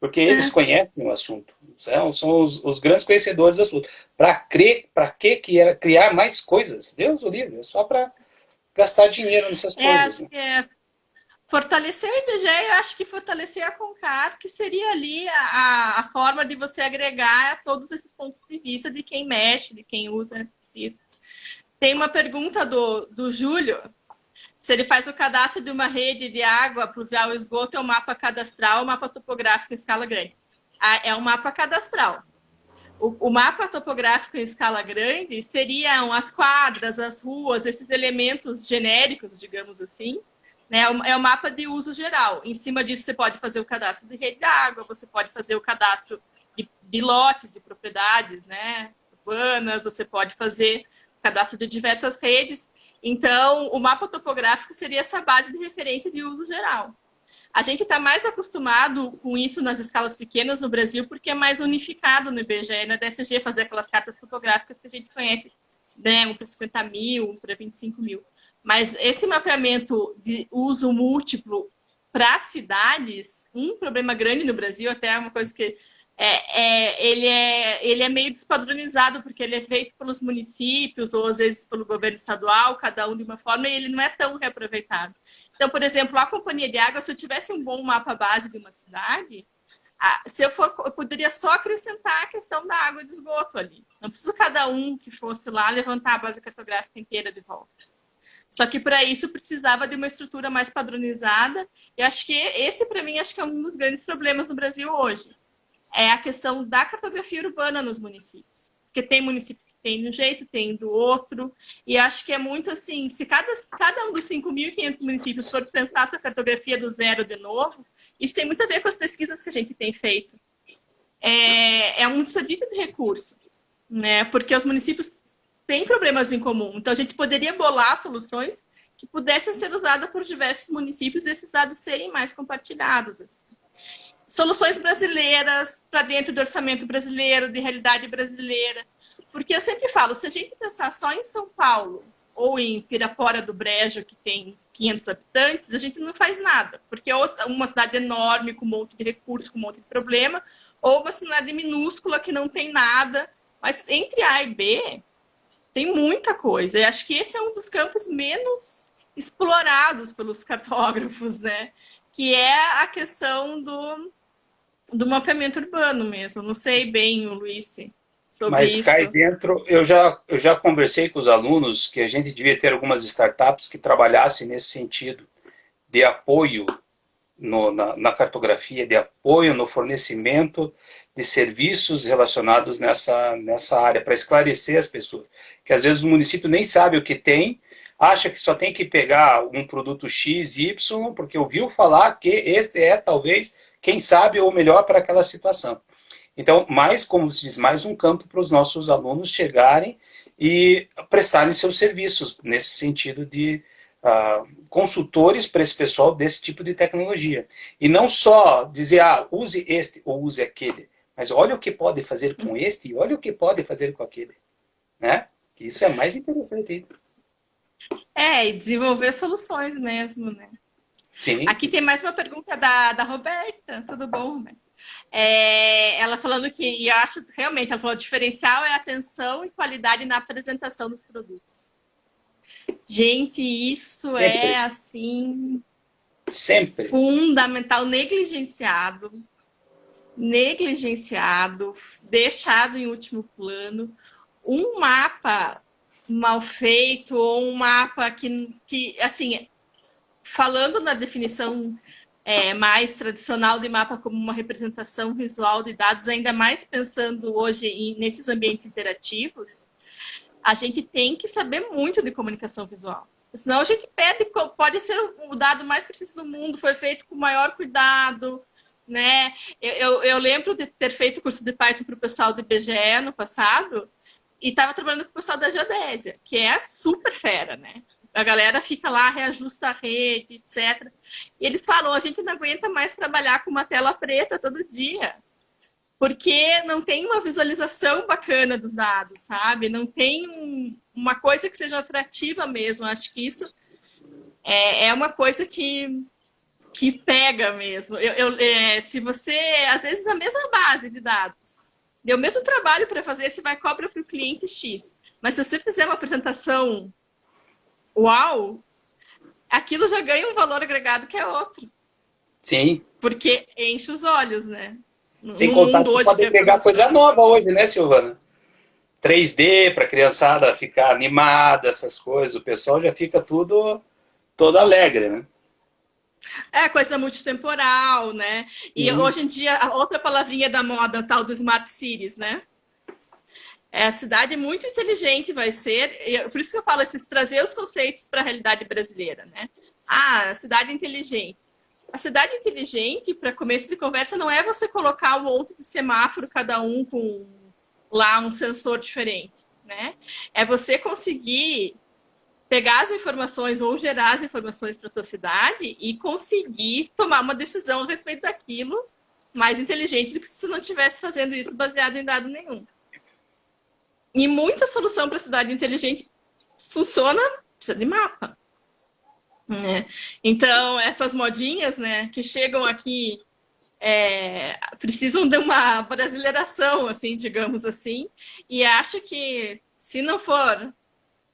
porque eles conhecem o assunto. São os grandes conhecedores do assunto. Para que era criar mais coisas? Deus o livre, é só para gastar dinheiro nessas coisas. Né? Fortalecer o IBGE, eu acho que fortalecer a Concar, que seria ali a forma de você agregar todos esses pontos de vista de quem mexe, de quem usa, precisa. Tem uma pergunta do Júlio, se ele faz o cadastro de uma rede de água pluvial e esgoto, é um mapa cadastral ou um mapa topográfico em escala grande? É um mapa cadastral. O mapa topográfico em escala grande seriam as quadras, as ruas, esses elementos genéricos, digamos assim, né? É um mapa de uso geral. Em cima disso, você pode fazer o cadastro de rede de água, você pode fazer o cadastro de lotes, de propriedades, né, urbanas, você pode fazer o cadastro de diversas redes. Então, o mapa topográfico seria essa base de referência de uso geral. A gente está mais acostumado com isso nas escalas pequenas no Brasil, porque é mais unificado no IBGE e na DSG fazer aquelas cartas topográficas que a gente conhece, né, um para 50 mil, um para 25 mil. Mas esse mapeamento de uso múltiplo para cidades, um problema grande no Brasil, até é uma coisa que ele é meio despadronizado, porque ele é feito pelos municípios, ou às vezes pelo governo estadual, cada um de uma forma, e ele não é tão reaproveitado. Então, por exemplo, a Companhia de Água, se eu tivesse um bom mapa base de uma cidade, eu poderia só acrescentar a questão da água e do esgoto ali. Não preciso cada um que fosse lá levantar a base cartográfica inteira de volta. Só que para isso precisava de uma estrutura mais padronizada. E acho que esse, para mim, acho que é um dos grandes problemas no Brasil hoje. É a questão da cartografia urbana nos municípios. Porque tem município que tem de um jeito, tem do outro. E acho que é muito assim, se cada um dos 5.500 municípios for pensar essa cartografia do zero de novo, isso tem muito a ver com as pesquisas que a gente tem feito. É um desperdício de recurso, né? Porque os municípios têm problemas em comum. Então, a gente poderia bolar soluções que pudessem ser usadas por diversos municípios e esses dados serem mais compartilhados. Assim. Soluções brasileiras para dentro do orçamento brasileiro, de realidade brasileira. Porque eu sempre falo, se a gente pensar só em São Paulo ou em Pirapora do Brejo, que tem 500 habitantes, a gente não faz nada. Porque ou uma cidade enorme, com um monte de recursos, com um monte de problema, ou uma cidade minúscula que não tem nada. Mas entre A e B, tem muita coisa. E acho que esse é um dos campos menos explorados pelos cartógrafos, né? Que é a questão do mapeamento urbano mesmo. Não sei bem, Luiz, sobre Mas isso. cai dentro, eu já conversei com os alunos que a gente devia ter algumas startups que trabalhassem nesse sentido de apoio na cartografia, de apoio no fornecimento de serviços relacionados nessa área, para esclarecer as pessoas. Que às vezes o município nem sabe o que tem, acha que só tem que pegar um produto X, Y, porque ouviu falar que este é, talvez, quem sabe, ou melhor para aquela situação. Então, como se diz, mais um campo para os nossos alunos chegarem e prestarem seus serviços, nesse sentido de consultores para esse pessoal desse tipo de tecnologia. E não só dizer, use este ou use aquele, mas olha o que pode fazer com este e olha o que pode fazer com aquele. Né? Que isso é mais interessante. E desenvolver soluções mesmo, né? Sim. Aqui tem mais uma pergunta da Roberta. Tudo bom, Roberta? Ela falando que, e eu acho realmente, ela falou, diferencial é atenção e qualidade na apresentação dos produtos. Gente, isso Sempre. é assim Sempre. fundamental, negligenciado, deixado em último plano. Um mapa mal feito ou um mapa que assim, falando na definição mais tradicional de mapa como uma representação visual de dados, ainda mais pensando hoje nesses ambientes interativos, a gente tem que saber muito de comunicação visual. Senão a gente perde, pode ser o dado mais preciso do mundo, foi feito com o maior cuidado, né? Eu lembro de ter feito curso de Python para o pessoal do IBGE no passado e estava trabalhando com o pessoal da Geodésia, que é super fera, né? A galera fica lá, reajusta a rede, etc. E eles falam, a gente não aguenta mais trabalhar com uma tela preta todo dia, porque não tem uma visualização bacana dos dados, sabe? Não tem uma coisa que seja atrativa mesmo. Acho que isso é uma coisa que pega mesmo. Se você, às vezes, a mesma base de dados, deu o mesmo trabalho para fazer, você vai cobrar para o cliente X. Mas se você fizer uma apresentação uau, aquilo já ganha um valor agregado que é outro. Sim. Porque enche os olhos, né? Sem contar que pode pegar coisa nova hoje, né, Silvana? 3D para a criançada ficar animada, essas coisas. O pessoal já fica todo alegre, né? É coisa multitemporal, né? E hoje em dia, a outra palavrinha da moda, tal do Smart Cities, né? A cidade muito inteligente vai ser, por isso que eu falo, trazer os conceitos para a realidade brasileira, né? A cidade inteligente. A cidade inteligente, para começo de conversa, não é você colocar um monte de semáforo, cada um com lá um sensor diferente, né? É você conseguir pegar as informações ou gerar as informações para a tua cidade e conseguir tomar uma decisão a respeito daquilo mais inteligente do que se você não estivesse fazendo isso baseado em dado nenhum. E muita solução para a cidade inteligente funciona, precisa de mapa. Né? Então, essas modinhas, né, que chegam aqui precisam de uma brasileiração, assim, digamos assim, e acho que se não for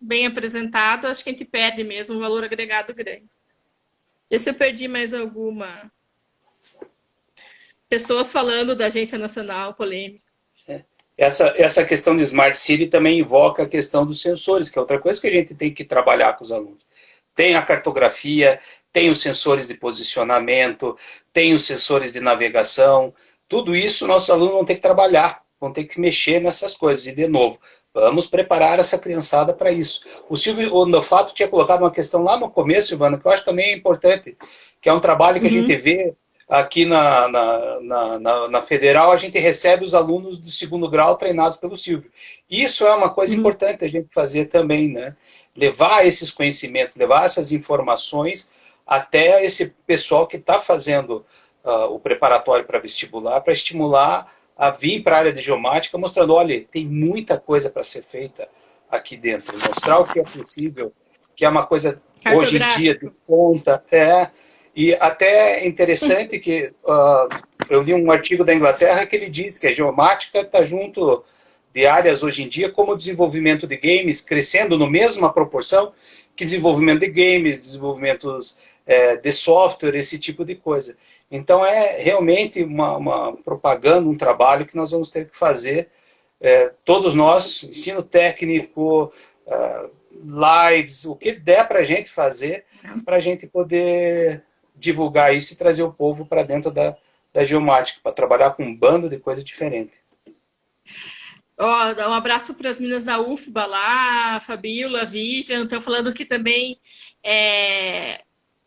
bem apresentado, acho que a gente perde mesmo um valor agregado grande. Deixa eu ver se eu perdi mais alguma. Pessoas falando da Agência Nacional, polêmica. Essa questão de Smart City também invoca a questão dos sensores, que é outra coisa que a gente tem que trabalhar com os alunos. Tem a cartografia, tem os sensores de posicionamento, tem os sensores de navegação. Tudo isso nossos alunos vão ter que trabalhar, vão ter que mexer nessas coisas. E, de novo, vamos preparar essa criançada para isso. O Silvio Nofato tinha colocado uma questão lá no começo, Silvana, que eu acho também importante, que é um trabalho que a gente vê aqui na Federal, a gente recebe os alunos do segundo grau treinados pelo Silvio. Isso é uma coisa importante a gente fazer também, né? Levar esses conhecimentos, levar essas informações até esse pessoal que está fazendo o preparatório para vestibular, para estimular a vir para a área de geomática, mostrando, olha, tem muita coisa para ser feita aqui dentro. Mostrar o que é possível, que é uma coisa, hoje em dia, de conta. E até é interessante que eu li um artigo da Inglaterra que ele diz que a geomática está junto de áreas hoje em dia, como o desenvolvimento de games, crescendo na mesma proporção que desenvolvimento de games, desenvolvimentos de software, esse tipo de coisa. Então é realmente uma propaganda, um trabalho que nós vamos ter que fazer, todos nós, ensino técnico, lives, o que der para a gente fazer, para a gente poder divulgar isso e trazer o povo para dentro da geomática, para trabalhar com um bando de coisa diferente. Um abraço para as meninas da UFBA lá, a Fabíola, a Vivian, estão falando que também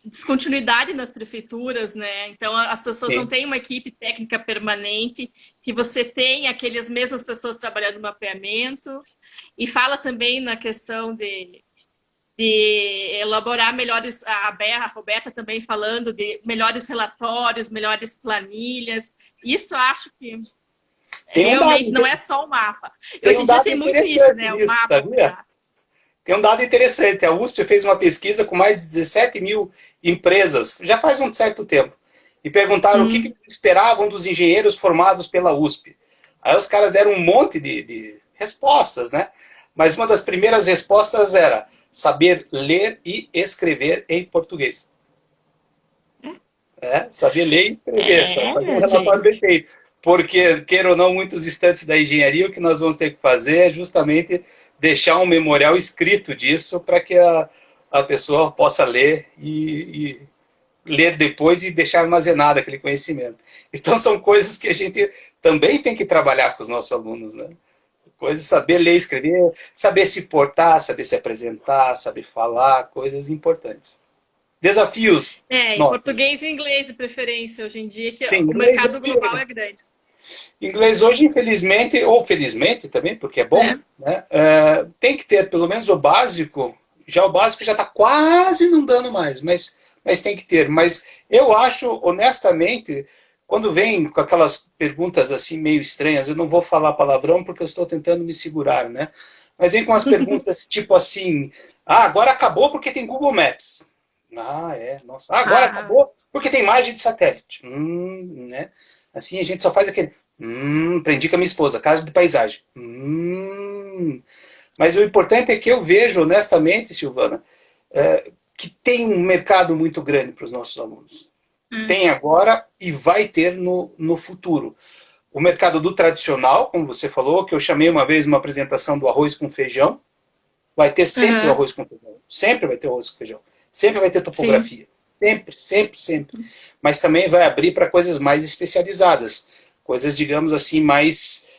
descontinuidade nas prefeituras, né? Então as pessoas não têm uma equipe técnica permanente, que você tem aquelas mesmas pessoas trabalhando no mapeamento, e fala também na questão de elaborar melhores, a Roberta também falando de melhores relatórios, melhores planilhas. Isso acho que realmente não é só o mapa. Hoje em dia tem muito isso, né? O mapa. Tá, tem um dado interessante. A USP fez uma pesquisa com mais de 17 mil empresas, já faz um certo tempo, e perguntaram o que eles esperavam dos engenheiros formados pela USP. Aí os caras deram um monte de respostas, né? Mas uma das primeiras respostas era saber ler e escrever em português. Saber ler e escrever, fazer um relatório bem feito. Porque, queira ou não, muitos estudantes da engenharia, o que nós vamos ter que fazer é justamente deixar um memorial escrito disso para que a pessoa possa ler e ler depois e deixar armazenado aquele conhecimento. Então, são coisas que a gente também tem que trabalhar com os nossos alunos, né? Coisas, saber ler, escrever, saber se portar, saber se apresentar, saber falar, coisas importantes. Desafios. Em português e inglês de preferência, hoje em dia, que Sim, o inglês mercado global é grande. inglês hoje, infelizmente, ou felizmente também, porque é bom, né? Tem que ter pelo menos o básico. Já o básico já está quase não dando mais, mas tem que ter. Mas eu acho, honestamente, quando vem com aquelas perguntas assim meio estranhas, eu não vou falar palavrão porque eu estou tentando me segurar, né? Mas vem com as perguntas tipo assim, agora acabou porque tem Google Maps. Nossa. Agora acabou porque tem imagem de satélite. Né? Assim a gente só faz aquele, aprendi com a minha esposa, casa de paisagem. Mas o importante é que eu vejo, honestamente, Silvana, que tem um mercado muito grande para os nossos alunos. Tem agora e vai ter no futuro. O mercado do tradicional, como você falou, que eu chamei uma vez uma apresentação do arroz com feijão, vai ter sempre o arroz com feijão. Sempre vai ter o arroz com feijão. Sempre vai ter topografia. Sim. Sempre, sempre, sempre. Mas também vai abrir para coisas mais especializadas. Coisas, digamos assim, mais...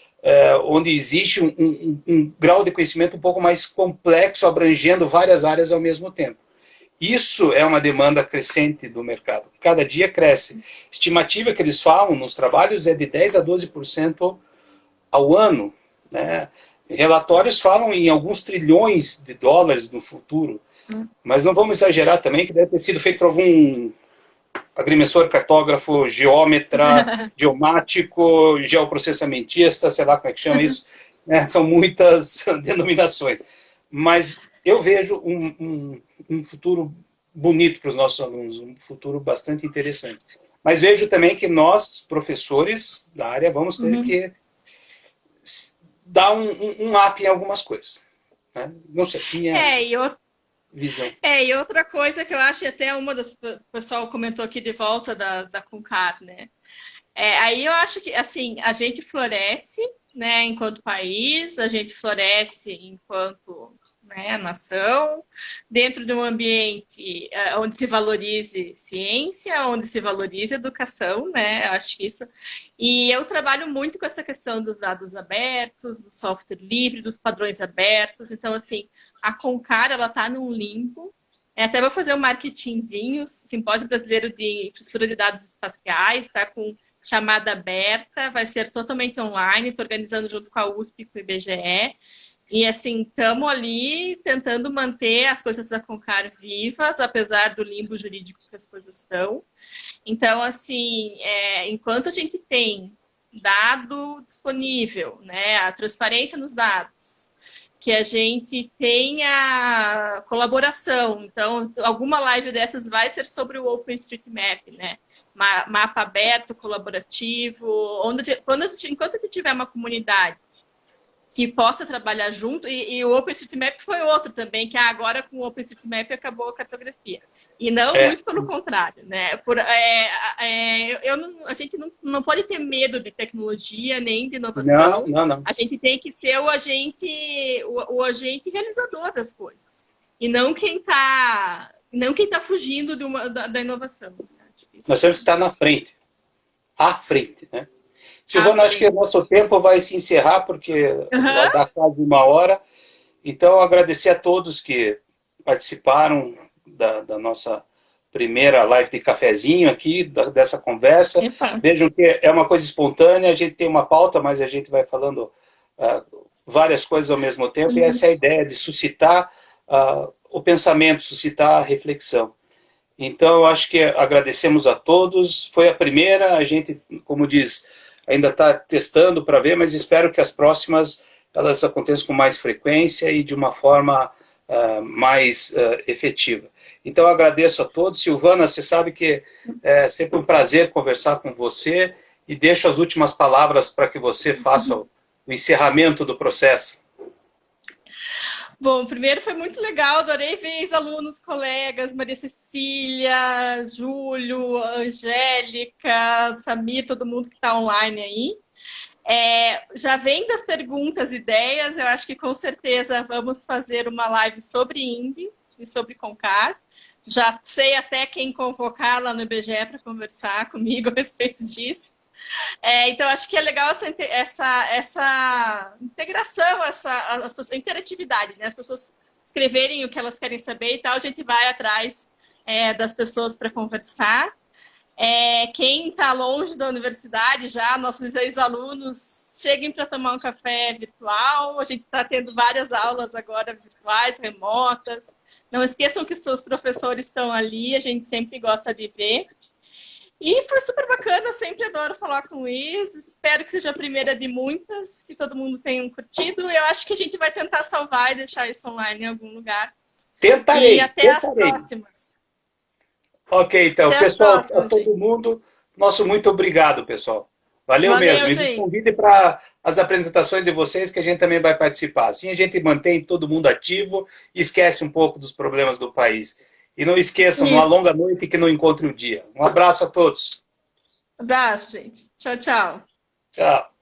onde existe um grau de conhecimento um pouco mais complexo, abrangendo várias áreas ao mesmo tempo. Isso é uma demanda crescente do mercado. Cada dia cresce. Estimativa que eles falam nos trabalhos é de 10% a 12% ao ano. Né? Relatórios falam em alguns trilhões de dólares no futuro. Mas não vamos exagerar também, que deve ter sido feito por algum agrimensor, cartógrafo, geômetra, geomático, geoprocessamentista, sei lá como é que chama isso. São muitas denominações. Mas eu vejo um futuro bonito para os nossos alunos, um futuro bastante interessante. Mas vejo também que nós, professores da área, vamos ter que dar um up em algumas coisas. Né? Não sei, minha visão. E outra coisa que eu acho, até o pessoal comentou aqui de volta da Concar, né? Aí eu acho que, assim, a gente floresce, né, enquanto país, a gente floresce enquanto... né, nação, dentro de um ambiente onde se valorize ciência, onde se valorize educação, né, eu acho que isso. E eu trabalho muito com essa questão dos dados abertos, do software livre, dos padrões abertos. Então, assim, a Concar, ela está num limbo. Até vou fazer um marketingzinho, Simpósio Brasileiro de Infraestrutura de Dados Espaciais, está com chamada aberta, vai ser totalmente online, estou organizando junto com a USP e com o IBGE. E, assim, estamos ali tentando manter as coisas da Concar vivas, apesar do limbo jurídico que as coisas estão. Então, assim, enquanto a gente tem dado disponível, né, a transparência nos dados, que a gente tenha colaboração. Então, alguma live dessas vai ser sobre o OpenStreetMap, né? Mapa aberto, colaborativo, enquanto a gente tiver uma comunidade que possa trabalhar junto, e o OpenStreetMap foi outro também, que agora com o OpenStreetMap acabou a cartografia. E não muito pelo contrário, né? A gente não pode ter medo de tecnologia, nem de inovação. Não. A gente tem que ser o agente realizador das coisas. E não quem está fugindo da inovação. Nós temos que estar na frente. À frente, né? Silvana, acho que o nosso tempo vai se encerrar, porque vai dar quase 1 hora. Então, agradecer a todos que participaram da nossa primeira live de cafezinho aqui, dessa conversa. Epa. Vejam que é uma coisa espontânea, a gente tem uma pauta, mas a gente vai falando várias coisas ao mesmo tempo, e essa é a ideia de suscitar o pensamento, suscitar a reflexão. Então, eu acho que agradecemos a todos. Foi a primeira, a gente, como diz... ainda está testando para ver, mas espero que as próximas elas aconteçam com mais frequência e de uma forma mais efetiva. Então, agradeço a todos. Silvana, você sabe que é sempre um prazer conversar com você e deixo as últimas palavras para que você faça o encerramento do processo. Bom, primeiro foi muito legal, adorei ver ex-alunos, colegas, Maria Cecília, Júlio, Angélica, Samir, todo mundo que está online aí. Já vem das perguntas, ideias, eu acho que com certeza vamos fazer uma live sobre INDE e sobre Concar. Já sei até quem convocar lá no IBGE para conversar comigo a respeito disso. Então, acho que é legal essa integração, a interatividade, né? As pessoas escreverem o que elas querem saber e tal, a gente vai atrás das pessoas para conversar. Quem está longe da universidade já, nossos ex-alunos, cheguem para tomar um café virtual. A gente está tendo várias aulas agora virtuais, remotas. Não esqueçam que seus professores estão ali, a gente sempre gosta de ver. E foi super bacana, sempre adoro falar com o Luiz. Espero que seja a primeira de muitas, que todo mundo tenha curtido. Eu acho que a gente vai tentar salvar e deixar isso online em algum lugar. Tentarei. E até as próximas. Ok, então, até pessoal, próximas, a todo mundo, nosso muito obrigado, pessoal. Valeu mesmo. E me convide para as apresentações de vocês, que a gente também vai participar. Assim a gente mantém todo mundo ativo e esquece um pouco dos problemas do país. E não esqueçam, numa longa noite que não encontre o dia. Um abraço a todos. Abraço, gente. Tchau, tchau. Tchau.